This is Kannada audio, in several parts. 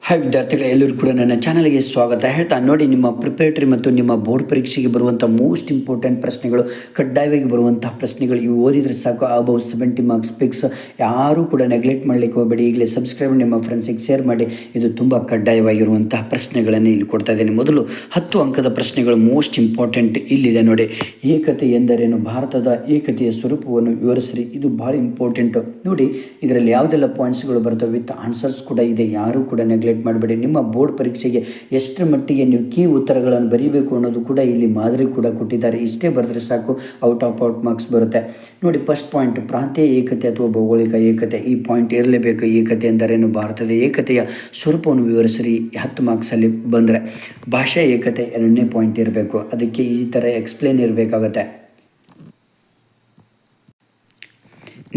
ಹಾಯ್ ವಿದ್ಯಾರ್ಥಿಗಳು, ಎಲ್ಲರೂ ಕೂಡ ನನ್ನ ಚಾನಲ್ಗೆ ಸ್ವಾಗತ ಹೇಳ್ತಾ ನೋಡಿ, ನಿಮ್ಮ ಪ್ರಿಪರೇಟರಿ ಮತ್ತು ನಿಮ್ಮ ಬೋರ್ಡ್ ಪರೀಕ್ಷೆಗೆ ಬರುವಂಥ ಮೋಸ್ಟ್ ಇಂಪಾರ್ಟೆಂಟ್ ಪ್ರಶ್ನೆಗಳು, ಕಡ್ಡಾಯವಾಗಿ ಬರುವಂತಹ ಪ್ರಶ್ನೆಗಳು ಇವು ಓದಿದರೆ ಸಾಕು. Above 70 marks fix. ಯಾರೂ ಕೂಡ ನೆಗ್ಲೆಕ್ಟ್ ಮಾಡಲಿಕ್ಕೆ ಹೋಗಬೇಡಿ. ಈಗಲೇ ಸಬ್ಸ್ಕ್ರೈಬ್, ನಿಮ್ಮ ಫ್ರೆಂಡ್ಸಿಗೆ ಶೇರ್ ಮಾಡಿ. ಇದು ತುಂಬ ಕಡ್ಡಾಯವಾಗಿರುವಂತಹ ಪ್ರಶ್ನೆಗಳನ್ನು ಇಲ್ಲಿ ಕೊಡ್ತಾ ಇದ್ದೇನೆ. ಮೊದಲು 10 ಅಂಕದ ಪ್ರಶ್ನೆಗಳು ಮೋಸ್ಟ್ ಇಂಪಾರ್ಟೆಂಟ್ ಇಲ್ಲಿದೆ ನೋಡಿ. ಏಕತೆ ಎಂದರೇನು? ಭಾರತದ ಏಕತೆಯ ಸ್ವರೂಪವನ್ನು ವಿವರಿಸಿರಿ. ಇದು ಭಾಳ ಇಂಪಾರ್ಟೆಂಟು ನೋಡಿ. ಇದರಲ್ಲಿ ಯಾವುದೆಲ್ಲ ಪಾಯಿಂಟ್ಸ್ಗಳು ಬರ್ತವೆ ವಿತ್ ಆನ್ಸರ್ಸ್ ಕೂಡ ಇದೆ. ಯಾರೂ ಕೂಡ ನೆಗ್ಲೆಕ್ಟ್ ಮಾಡಬೇಡಿ. ನಿಮ್ಮ ಬೋರ್ಡ್ ಪರೀಕ್ಷೆಗೆ ಎಷ್ಟರ ಮಟ್ಟಿಗೆ ನೀವು ಕೀ ಉತ್ತರಗಳನ್ನು ಬರೀಬೇಕು ಅನ್ನೋದು ಕೂಡ ಇಲ್ಲಿ ಮಾದರಿ ಕೂಡ ಕೊಟ್ಟಿದ್ದಾರೆ. ಇಷ್ಟೇ ಬರೆದ್ರೆ ಸಾಕು, ಔಟ್ ಮಾರ್ಕ್ಸ್ ಬರುತ್ತೆ ನೋಡಿ. ಫಸ್ಟ್ ಪಾಯಿಂಟ್, ಪ್ರಾಂತೀಯ ಏಕತೆ ಅಥವಾ ಭೌಗೋಳಿಕ ಏಕತೆ. ಈ ಪಾಯಿಂಟ್ ಇರಲೇಬೇಕು. ಏಕತೆ ಎಂದರೇನು? ಭಾರತದ ಏಕತೆಯ ಸ್ವರೂಪವನ್ನು ವಿವರಿಸಿರಿ. 10 ಮಾರ್ಕ್ಸಲ್ಲಿ ಬಂದರೆ. ಭಾಷಾ ಏಕತೆ 2ನೇ ಪಾಯಿಂಟ್ ಇರಬೇಕು. ಅದಕ್ಕೆ ಈ ಥರ ಎಕ್ಸ್ಪ್ಲೇನ್ ಇರಬೇಕಾಗತ್ತೆ.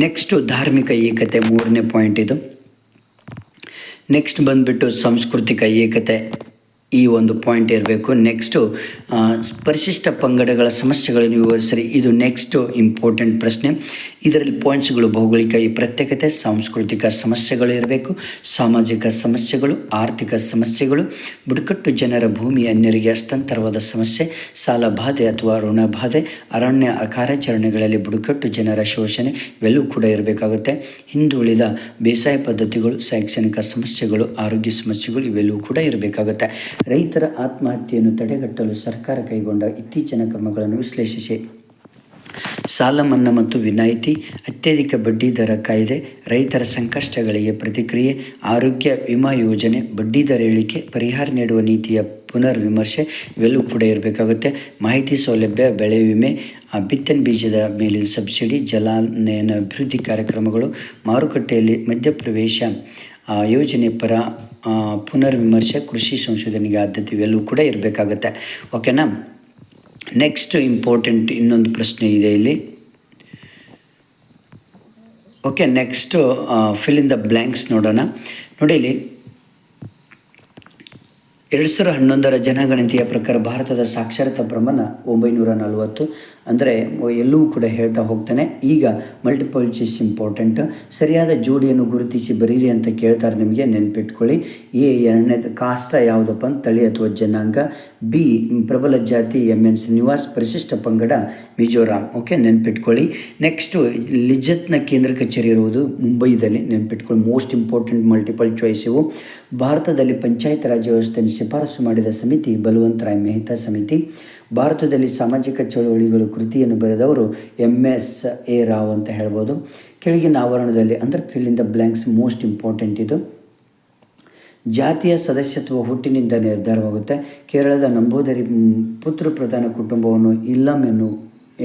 ನೆಕ್ಸ್ಟು ಧಾರ್ಮಿಕ ಏಕತೆ 3ನೇ ಪಾಯಿಂಟ್ ಇದು. ನೆಕ್ಸ್ಟ್ ಬಂದುಬಿಟ್ಟು ಸಾಂಸ್ಕೃತಿಕ ಏಕತೆ, ಈ ಒಂದು ಪಾಯಿಂಟ್ ಇರಬೇಕು. ನೆಕ್ಸ್ಟು ಪರಿಶಿಷ್ಟ ಪಂಗಡಗಳ ಸಮಸ್ಯೆಗಳನ್ನು ವಿವರಿಸಿರಿ. ಇದು ನೆಕ್ಸ್ಟು ಇಂಪಾರ್ಟೆಂಟ್ ಪ್ರಶ್ನೆ. ಇದರಲ್ಲಿ ಪಾಯಿಂಟ್ಸ್ಗಳು ಭೌಗೋಳಿಕ ಪ್ರತ್ಯೇಕತೆ, ಸಾಂಸ್ಕೃತಿಕ ಸಮಸ್ಯೆಗಳು ಇರಬೇಕು, ಸಾಮಾಜಿಕ ಸಮಸ್ಯೆಗಳು, ಆರ್ಥಿಕ ಸಮಸ್ಯೆಗಳು, ಬುಡಕಟ್ಟು ಜನರ ಭೂಮಿ ಅನ್ಯರಿಗೆ ಹಸ್ತಾಂತರವಾದ ಸಮಸ್ಯೆ, ಸಾಲ ಬಾಧೆ ಅಥವಾ ಋಣ ಬಾಧೆ, ಅರಣ್ಯ ಕಾರ್ಯಾಚರಣೆಗಳಲ್ಲಿ ಬುಡಕಟ್ಟು ಜನರ ಶೋಷಣೆ ಇವೆಲ್ಲವೂ ಕೂಡ ಇರಬೇಕಾಗುತ್ತೆ. ಹಿಂದುಳಿದ ಬೇಸಾಯ ಪದ್ಧತಿಗಳು, ಶೈಕ್ಷಣಿಕ ಸಮಸ್ಯೆಗಳು, ಆರೋಗ್ಯ ಸಮಸ್ಯೆಗಳು ಇವೆಲ್ಲವೂ ಕೂಡ ಇರಬೇಕಾಗುತ್ತೆ. ರೈತರ ಆತ್ಮಹತ್ಯೆಯನ್ನು ತಡೆಗಟ್ಟಲು ಸರ್ಕಾರ ಕೈಗೊಂಡ ಇತ್ತೀಚಿನ ಕ್ರಮಗಳನ್ನು ವಿಶ್ಲೇಷಿಸಿ. ಸಾಲ ಮನ್ನಾ ಮತ್ತು ವಿನಾಯಿತಿ, ಅತ್ಯಧಿಕ ಬಡ್ಡಿ ದರ ಕಾಯ್ದೆ, ರೈತರ ಸಂಕಷ್ಟಗಳಿಗೆ ಪ್ರತಿಕ್ರಿಯೆ, ಆರೋಗ್ಯ ವಿಮಾ ಯೋಜನೆ, ಬಡ್ಡಿ ದರ ಇಳಿಕೆ, ಪರಿಹಾರ ನೀಡುವ ನೀತಿಯ ಪುನರ್ ವಿಮರ್ಶೆ ಇವೆಲ್ಲವೂ ಕೂಡ ಇರಬೇಕಾಗುತ್ತೆ. ಮಾಹಿತಿ ಸೌಲಭ್ಯ, ಬೆಳೆ ವಿಮೆ, ಬಿತ್ತನೆ ಬೀಜದ ಮೇಲಿನ ಸಬ್ಸಿಡಿ, ಜಲಾನಯನ ಅಭಿವೃದ್ಧಿ ಕಾರ್ಯಕ್ರಮಗಳು, ಮಾರುಕಟ್ಟೆಯಲ್ಲಿ ಮಧ್ಯಪ್ರವೇಶ ಯೋಜನೆ ಪರ ಪುನರ್ ವಿಮರ್ಶೆ, ಕೃಷಿ ಸಂಶೋಧನೆಗೆ ಆದ್ಯತೆ ಇವೆಲ್ಲವೂ ಕೂಡ ಇರಬೇಕಾಗತ್ತೆ. ಓಕೆನಾ. ನೆಕ್ಸ್ಟ್ ಇಂಪಾರ್ಟೆಂಟ್ ಇನ್ನೊಂದು ಪ್ರಶ್ನೆ ಇದೆ ಇಲ್ಲಿ. Okay, next fill in the blanks ನೋಡೋಣ. ನೋಡಿ ಇಲ್ಲಿ 2011ರ ಜನಗಣತಿಯ ಪ್ರಕಾರ ಭಾರತದ ಸಾಕ್ಷರತಾ ಪ್ರಮಾಣ 940. ಅಂದರೆ ಎಲ್ಲವೂ ಕೂಡ ಹೇಳ್ತಾ ಹೋಗ್ತಾನೆ. ಈಗ ಮಲ್ಟಿಪಲ್ ಚಾಯ್ಸ್ ಇಂಪಾರ್ಟೆಂಟ್. ಸರಿಯಾದ ಜೋಡಿಯನ್ನು ಗುರುತಿಸಿ ಬರೀರಿ ಅಂತ ಕೇಳ್ತಾರೆ. ನಿಮಗೆ ನೆನ್ಪಿಟ್ಕೊಳ್ಳಿ. ಎರಡನೇದು ಕಾಷ್ಟ ಯಾವುದಪ್ಪ ಅಂತ, ತಳಿ ಅಥವಾ ಜನಾಂಗ. ಬಿ ಪ್ರಬಲ ಜಾತಿ MN ಶ್ರೀನಿವಾಸ್, ಪರಿಶಿಷ್ಟ ಪಂಗಡ ಮಿಜೋರಾಂ. ಓಕೆ, ನೆನ್ಪಿಟ್ಕೊಳ್ಳಿ. ನೆಕ್ಸ್ಟು ಲಿಜ್ಜತ್ನ ಕೇಂದ್ರ ಕಚೇರಿ ಇರುವುದು ಮುಂಬೈದಲ್ಲಿ. ನೆನ್ಪಿಟ್ಕೊಳ್ಳಿ. ಮೋಸ್ಟ್ ಇಂಪಾರ್ಟೆಂಟ್ ಮಲ್ಟಿಪಲ್ ಚಾಯ್ಸ್ ಇವು. ಭಾರತದಲ್ಲಿ ಪಂಚಾಯತ್ ರಾಜ್ ವ್ಯವಸ್ಥೆಯನ್ನು ಶಿಫಾರಸು ಮಾಡಿದ ಸಮಿತಿ ಬಲವಂತ್ ರಾಯ್ ಮೆಹ್ತಾ ಸಮಿತಿ. ಭಾರತದಲ್ಲಿ ಸಾಮಾಜಿಕ ಚಳವಳಿಗಳು ಕೃತಿಯನ್ನು ಬರೆದವರು MS.A. ರಾವ್ ಅಂತ ಹೇಳ್ಬೋದು. ಕೆಳಗಿನ ಆವರಣದಲ್ಲಿ ಅಂದರೆ fill in the blanks most important ಇದು. ಜಾತಿಯ ಸದಸ್ಯತ್ವ ಹುಟ್ಟಿನಿಂದ ನಿರ್ಧಾರವಾಗುತ್ತೆ. ಕೇರಳದ ನಂಬೂದರಿ ಪುತ್ರ ಪ್ರಧಾನ ಕುಟುಂಬವನ್ನು ಇಲ್ಲಂ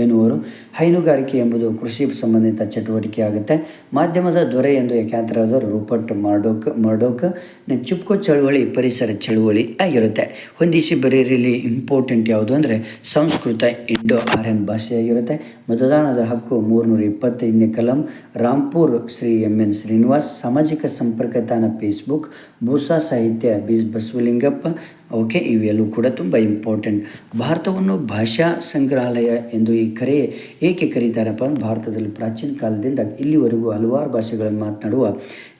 ಎನ್ನುವರು. ಹೈನುಗಾರಿಕೆ ಎಂಬುದು ಕೃಷಿ ಸಂಬಂಧಿತ ಚಟುವಟಿಕೆ ಆಗುತ್ತೆ. ಮಾಧ್ಯಮದ ದೊರೆ ಎಂದು ಖ್ಯಾತರಾದವರು ರೂಪರ್ಟ್ ಮರ್ಡೋಕ್. ಚುಪ್ಕೋ ಚಳುವಳಿ ಪರಿಸರ ಚಳುವಳಿ ಆಗಿರುತ್ತೆ. ಹೊಂದಿಸಿ ಬರೆಯಲಿ ಇಂಪಾರ್ಟೆಂಟ್ ಯಾವುದು ಅಂದರೆ ಸಂಸ್ಕೃತ ಇಂಡೋ ಆರ್ಯನ್ ಭಾಷೆಯಾಗಿರುತ್ತೆ. ಮತದಾನದ ಹಕ್ಕು 325ನೇ ಕಲಂ. ರಾಂಪುರ್ ಶ್ರೀ MN ಶ್ರೀನಿವಾಸ್. ಸಾಮಾಜಿಕ ಸಂಪರ್ಕ ತಾಣ ಫೇಸ್ಬುಕ್. ಭೂಸಾ ಸಾಹಿತ್ಯ ಬಸವಲಿಂಗಪ್ಪ. ಓಕೆ, ಇವೆಲ್ಲವೂ ಕೂಡ ತುಂಬ ಇಂಪಾರ್ಟೆಂಟ್. ಭಾರತವನ್ನು ಭಾಷಾ ಸಂಗ್ರಹಾಲಯ ಎಂದು ಏಕೆ ಕರೀತಾರಪ್ಪ? ಭಾರತದಲ್ಲಿ ಪ್ರಾಚೀನ ಕಾಲದಿಂದ ಇಲ್ಲಿವರೆಗೂ ಹಲವಾರು ಭಾಷೆಗಳನ್ನು ಮಾತನಾಡುವ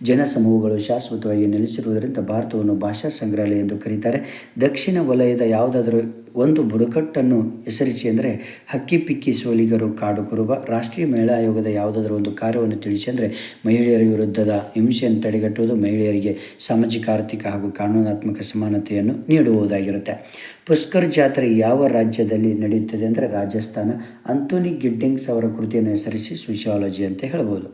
ಜನಸಮೂಹಗಳು ಶಾಶ್ವತವಾಗಿ ನೆಲೆಸಿರುವುದರಿಂದ ಭಾರತವನ್ನು ಭಾಷಾ ಸಂಗ್ರಹಾಲಯ ಎಂದು ಕರೀತಾರೆ. ದಕ್ಷಿಣ ವಲಯದ ಯಾವುದಾದರೂ ಒಂದು ಬುಡಕಟ್ಟನ್ನು ಹೆಸರಿಸಿ ಅಂದರೆ ಹಕ್ಕಿ ಪಿಕ್ಕಿ ಸೋಲಿಗರು, ಕಾಡು ಕುರುಬ. ರಾಷ್ಟ್ರೀಯ ಮಹಿಳಾ ಆಯೋಗದ ಯಾವುದಾದ್ರೂ ಒಂದು ಕಾರ್ಯವನ್ನು ತಿಳಿಸಿ ಅಂದರೆ ಮಹಿಳೆಯರ ವಿರುದ್ಧದ ಹಿಂಸೆಯನ್ನು ತಡೆಗಟ್ಟುವುದು, ಮಹಿಳೆಯರಿಗೆ ಸಾಮಾಜಿಕ, ಆರ್ಥಿಕ ಹಾಗೂ ಕಾನೂನಾತ್ಮಕ ಸಮಾನತೆಯನ್ನು ನೀಡುವುದಾಗಿರುತ್ತೆ. ಪುಷ್ಕರ್ ಜಾತ್ರೆ ಯಾವ ರಾಜ್ಯದಲ್ಲಿ ನಡೆಯುತ್ತದೆ ಅಂದರೆ ರಾಜಸ್ಥಾನ. ಆಂಥೋನಿ ಗಿಡ್ಡಿಂಗ್ಸ್ ಅವರ ಕೃತಿಯನ್ನು ಹೆಸರಿಸಿ ಸೋಷಿಯಾಲಜಿ ಅಂತ ಹೇಳ್ಬೋದು.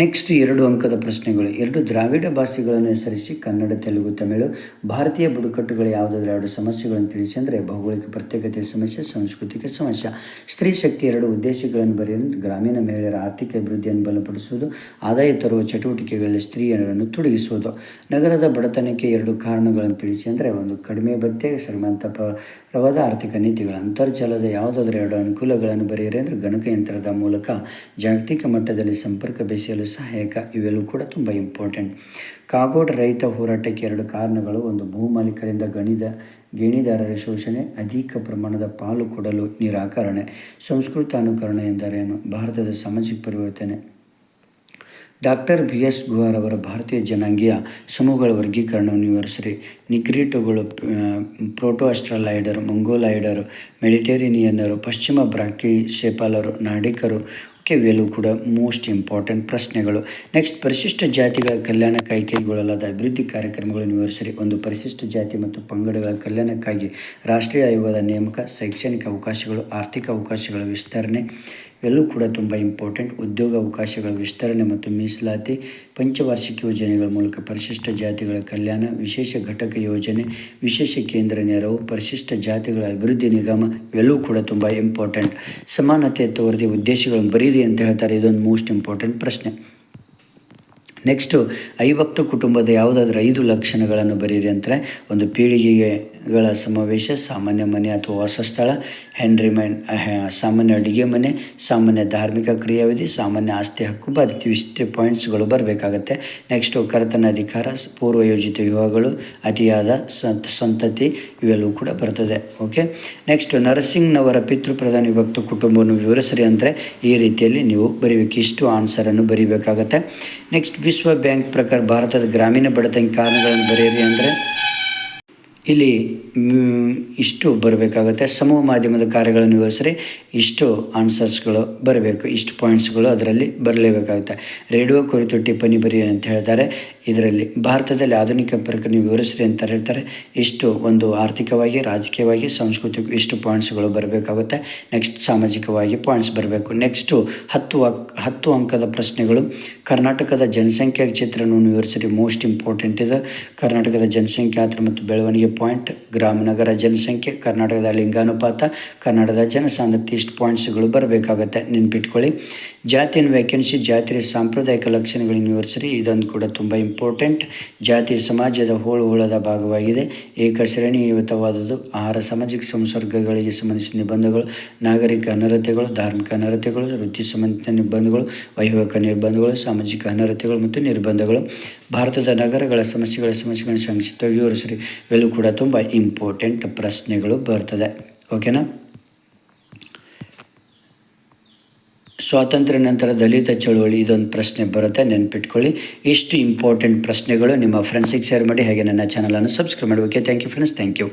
ನೆಕ್ಸ್ಟ್ 2 ಅಂಕದ ಪ್ರಶ್ನೆಗಳು. 2 ದ್ರಾವಿಡ ಭಾಷೆಗಳನ್ನು ಹೆಸರಿಸಿ ಕನ್ನಡ, ತೆಲುಗು, ತಮಿಳು. ಭಾರತೀಯ ಬುಡಕಟ್ಟುಗಳು ಯಾವುದಾದ್ರೂ 2 ಸಮಸ್ಯೆಗಳನ್ನು ತಿಳಿಸಿ ಅಂದರೆ ಭೌಗೋಳಿಕ ಪ್ರತ್ಯೇಕತೆಯ ಸಮಸ್ಯೆ, ಸಾಂಸ್ಕೃತಿಕ ಸಮಸ್ಯೆ. ಸ್ತ್ರೀ ಶಕ್ತಿ 2 ಉದ್ದೇಶಗಳನ್ನು ಬರೆಯುವುದು. ಗ್ರಾಮೀಣ ಮಹಿಳೆಯರ ಆರ್ಥಿಕ ಅಭಿವೃದ್ಧಿಯನ್ನು ಬಲಪಡಿಸುವುದು, ಆದಾಯ ತರುವ ಚಟುವಟಿಕೆಗಳಲ್ಲಿ ಸ್ತ್ರೀಯರನ್ನು ತೊಡಗಿಸುವುದು. ನಗರದ ಬಡತನಕ್ಕೆ 2 ಕಾರಣಗಳನ್ನು ತಿಳಿಸಿ ಅಂದರೆ ಒಂದು ಕಡಿಮೆ ಭತ್ಯೆ, ಶ್ರೀಮಂತಪರವಾದ ಆರ್ಥಿಕ ನೀತಿಗಳು. ಅಂತರ್ಜಾಲದ ಯಾವುದಾದ್ರೂ 2 ಅನುಕೂಲಗಳನ್ನು ಬರೆಯಿರಿ ಅಂದರೆ ಗಣಕಯಂತ್ರದ ಮೂಲಕ ಜಾಗತಿಕ ಮಟ್ಟದಲ್ಲಿ ಸಂಪರ್ಕ ಬೆಸೆಯಲು ಸಹಾಯಕ. ಇವೆಲ್ಲವೂ ಕೂಡ ತುಂಬ ಇಂಪಾರ್ಟೆಂಟ್. ಕಾಗೋಡು ರೈತ ಹೋರಾಟಕ್ಕೆ 2 ಕಾರಣಗಳು. ಒಂದು ಭೂಮಾಲೀಕರಿಂದ ಗಣಿದಾರರ ಶೋಷಣೆ, ಅಧಿಕ ಪ್ರಮಾಣದ ಪಾಲು ಕೊಡಲು ನಿರಾಕರಣೆ. ಸಂಸ್ಕೃತ ಅನುಕರಣ ಎಂದರೇನು? ಭಾರತದ ಸಾಮಾಜಿಕ ಪರಿವರ್ತನೆ ಡಾಕ್ಟರ್ ಬಿ ಎಸ್ ಗುಹಾರ್ ಅವರ ಭಾರತೀಯ ಜನಾಂಗೀಯ ಸಮೂಹಗಳ ವರ್ಗೀಕರಣವನ್ನು ವಿವರಿಸಿರಿ. ನಿಗ್ರಿಟೊಗಳು, ಪ್ರೋಟೋ-ಆಸ್ಟ್ರಲಾಯ್ಡರು, ಮಂಗೋಲಾಯ್ಡರು, ಮೆಡಿಟೇರಿನಿಯನ್ನರು, ಪಶ್ಚಿಮ ಬ್ರಾಕಿಸೆಫಾಲರು, ನಾರ್ಡಿಕರು. ಓಕೆ, ಇವೆಲ್ಲವೂ ಕೂಡ ಮೋಸ್ಟ್ ಇಂಪಾರ್ಟೆಂಟ್ ಪ್ರಶ್ನೆಗಳು. ನೆಕ್ಸ್ಟ್, ಪರಿಶಿಷ್ಟ ಜಾತಿಗಳ ಕಲ್ಯಾಣಕ್ಕಾಗಿ ಕೈಗೊಳ್ಳಲಾದ ಅಭಿವೃದ್ಧಿ ಕಾರ್ಯಕ್ರಮಗಳನ್ನು ವಿವರಿಸಿರಿ. ಒಂದು, ಪರಿಶಿಷ್ಟ ಜಾತಿ ಮತ್ತು ಪಂಗಡಗಳ ಕಲ್ಯಾಣಕ್ಕಾಗಿ ರಾಷ್ಟ್ರೀಯ ಆಯೋಗದ ನೇಮಕ, ಶೈಕ್ಷಣಿಕ ಅವಕಾಶಗಳು, ಆರ್ಥಿಕ ಅವಕಾಶಗಳ ವಿಸ್ತರಣೆ ಇವೆಲ್ಲವೂ ಕೂಡ ತುಂಬ ಇಂಪಾರ್ಟೆಂಟ್. ಉದ್ಯೋಗ ಅವಕಾಶಗಳ ವಿಸ್ತರಣೆ ಮತ್ತು ಮೀಸಲಾತಿ, ಪಂಚವಾರ್ಷಿಕ ಯೋಜನೆಗಳ ಮೂಲಕ ಪರಿಶಿಷ್ಟ ಜಾತಿಗಳ ಕಲ್ಯಾಣ, ವಿಶೇಷ ಘಟಕ ಯೋಜನೆ, ವಿಶೇಷ ಕೇಂದ್ರ ನೆರವು, ಪರಿಶಿಷ್ಟ ಜಾತಿಗಳ ಅಭಿವೃದ್ಧಿ ನಿಗಮ ಇವೆಲ್ಲವೂ ಕೂಡ ತುಂಬ ಇಂಪಾರ್ಟೆಂಟ್. ಸಮಾನತೆಯುತ ವರದಿ ಉದ್ದೇಶಗಳನ್ನು ಬರೀರಿ ಅಂತ ಹೇಳ್ತಾರೆ. ಇದೊಂದು ಮೋಸ್ಟ್ ಇಂಪಾರ್ಟೆಂಟ್ ಪ್ರಶ್ನೆ. ನೆಕ್ಸ್ಟು, ಅವಿಭಕ್ತ ಕುಟುಂಬದ ಯಾವುದಾದ್ರೂ 5 ಲಕ್ಷಣಗಳನ್ನು ಬರೀರಿ ಅಂತಾರೆ. ಒಂದು, ಪೀಳಿಗೆಗಳ ಸಮಾವೇಶ, ಸಾಮಾನ್ಯ ಮನೆ ಅಥವಾ ವಾಸಸ್ಥಳ, ಸಾಮಾನ್ಯ ಅಡುಗೆ ಮನೆ, ಸಾಮಾನ್ಯ ಧಾರ್ಮಿಕ ಕ್ರಿಯಾವಿಧಿ, ಸಾಮಾನ್ಯ ಆಸ್ತಿ ಹಕ್ಕು ಬಾಧಿತು. ಇಷ್ಟೇ ಪಾಯಿಂಟ್ಸ್ಗಳು ಬರಬೇಕಾಗತ್ತೆ. ನೆಕ್ಸ್ಟು, ಕರ್ತನ ಅಧಿಕಾರ, ಪೂರ್ವಯೋಜಿತ ವಿವಾಹಗಳು, ಅತಿಯಾದ ಸಂತತಿ ಇವೆಲ್ಲವೂ ಕೂಡ ಬರ್ತದೆ. ಓಕೆ, ನೆಕ್ಸ್ಟು, ನರಸಿಂಗ್ನವರ ಪಿತೃಪ್ರಧಾನ ವಿಭಕ್ತ ಕುಟುಂಬವನ್ನು ವಿವರಿಸಿರಿ ಅಂದರೆ ಈ ರೀತಿಯಲ್ಲಿ ನೀವು ಬರೀಬೇಕು. ಇಷ್ಟು ಆನ್ಸರನ್ನು ಬರೀಬೇಕಾಗತ್ತೆ. ನೆಕ್ಸ್ಟ್, ವಿಶ್ವ ಬ್ಯಾಂಕ್ ಪ್ರಕಾರ ಭಾರತದ ಗ್ರಾಮೀಣ ಬಡತನ ಕಾರಣಗಳನ್ನು ಬರೆಯಿರಿ ಅಂದರೆ ಇಲ್ಲಿ ಇಷ್ಟು ಬರಬೇಕಾಗುತ್ತೆ. ಸಮೂಹ ಮಾಧ್ಯಮದ ಕಾರ್ಯಗಳನ್ನು ವಿವರಿಸಿರಿ. ಇಷ್ಟು ಆನ್ಸರ್ಸ್ಗಳು ಬರಬೇಕು. ಇಷ್ಟು ಪಾಯಿಂಟ್ಸ್ಗಳು ಅದರಲ್ಲಿ ಬರಲೇಬೇಕಾಗುತ್ತೆ. ರೇಡಿಯೋ ಕುರಿತು ಟಿಪ್ಪಣಿ ಬರೆಯಿರಿ ಅಂತ ಹೇಳ್ತಾರೆ. ಇದರಲ್ಲಿ ಭಾರತದಲ್ಲಿ ಆಧುನಿಕ ಪ್ರಕರಣ ವಿವರಿಸಿರಿ ಅಂತ ಹೇಳ್ತಾರೆ. ಇಷ್ಟು ಒಂದು ಆರ್ಥಿಕವಾಗಿ, ರಾಜಕೀಯವಾಗಿ, ಸಾಂಸ್ಕೃತಿಕ ಇಷ್ಟು ಪಾಯಿಂಟ್ಸ್ಗಳು ಬರಬೇಕಾಗುತ್ತೆ. ನೆಕ್ಸ್ಟ್, ಸಾಮಾಜಿಕವಾಗಿ ಪಾಯಿಂಟ್ಸ್ ಬರಬೇಕು. ನೆಕ್ಸ್ಟು 10 ಅಂಕದ ಪ್ರಶ್ನೆಗಳು. ಕರ್ನಾಟಕದ ಜನಸಂಖ್ಯಾ ಚಿತ್ರಣವನ್ನು ವಿವರಿಸಿರಿ. ಮೋಸ್ಟ್ ಇಂಪಾರ್ಟೆಂಟ್ ಇದು. ಕರ್ನಾಟಕದ ಜನಸಂಖ್ಯಾತ್ರ ಮತ್ತು ಬೆಳವಣಿಗೆ ಪಾಯಿಂಟ್, ಗ್ರಾಮನಗರ ಜನಸಂಖ್ಯೆ, ಕರ್ನಾಟಕದ ಲಿಂಗಾನುಪಾತ, ಕನ್ನಡದ ಜನಸಾಂದ್ರತೆ ಇಷ್ಟು ಪಾಯಿಂಟ್ಸ್ಗಳು ಬರಬೇಕಾಗತ್ತೆ. ನೆನ್ಪಿಟ್ಕೊಳ್ಳಿ. ಜಾತಿಯನ್ನು ವ್ಯಾಖ್ಯಾನಿಸಿ, ಜಾತಿಯ ಸಾಂಪ್ರದಾಯಿಕ ಲಕ್ಷಣಗಳನ್ನು ವಿವರಿಸಿರಿ. ಇದೊಂದು ಕೂಡ ತುಂಬ ಇಂಪಾರ್ಟೆಂಟ್. ಜಾತಿ ಸಮಾಜದ ಹೋಳದ ಭಾಗವಾಗಿದೆ. ಏಕಶ್ರೇಣಿಯುತವಾದದ್ದು. ಆಹಾರ, ಸಾಮಾಜಿಕ ಸಂಸರ್ಗಗಳಿಗೆ ಸಂಬಂಧಿಸಿದ ನಿಬಂಧಗಳು, ನಾಗರಿಕ ಅನರ್ಹತೆಗಳು, ಧಾರ್ಮಿಕ ಅನರ್ಹತೆಗಳು, ವೃತ್ತಿ ಸಂಬಂಧಿತ ನಿರ್ಬಂಧಗಳು, ವೈವಾಹಿಕ ನಿರ್ಬಂಧಗಳು, ಸಾಮಾಜಿಕ ಅನರ್ಹತೆಗಳು ಮತ್ತು ನಿರ್ಬಂಧಗಳು. ಭಾರತದ ನಗರಗಳ ಸಮಸ್ಯೆಗಳನ್ನು ಸಂಕ್ಷಿಪ್ತವಾಗಿ ವಿವರಿಸಿರಿ. ಇವೆಲ್ಲವೂ ಕೂಡ ತುಂಬ ಇಂಪಾರ್ಟೆಂಟ್ ಪ್ರಶ್ನೆಗಳು ಬರ್ತದೆ. ಓಕೆನಾ. ಸ್ವಾತಂತ್ರ್ಯ ನಂತರ ದಲಿತ ಚಳುವಳಿ ಇದೊಂದು ಪ್ರಶ್ನೆ ಬರುತ್ತೆ, ನೆನ್ಪಿಟ್ಕೊಳ್ಳಿ. ಇಷ್ಟು ಇಂಪಾರ್ಟೆಂಟ್ ಪ್ರಶ್ನೆಗಳು ನಿಮ್ಮ ಫ್ರೆಂಡ್ಸಿಗೆ ಶೇರ್ ಮಾಡಿ, ಹಾಗೆ ನನ್ನ ಚಾನಲನ್ನು ಸಬ್ಸ್ಕ್ರೈಬ್ ಮಾಡಿ. Okay, thank you friends, thank you.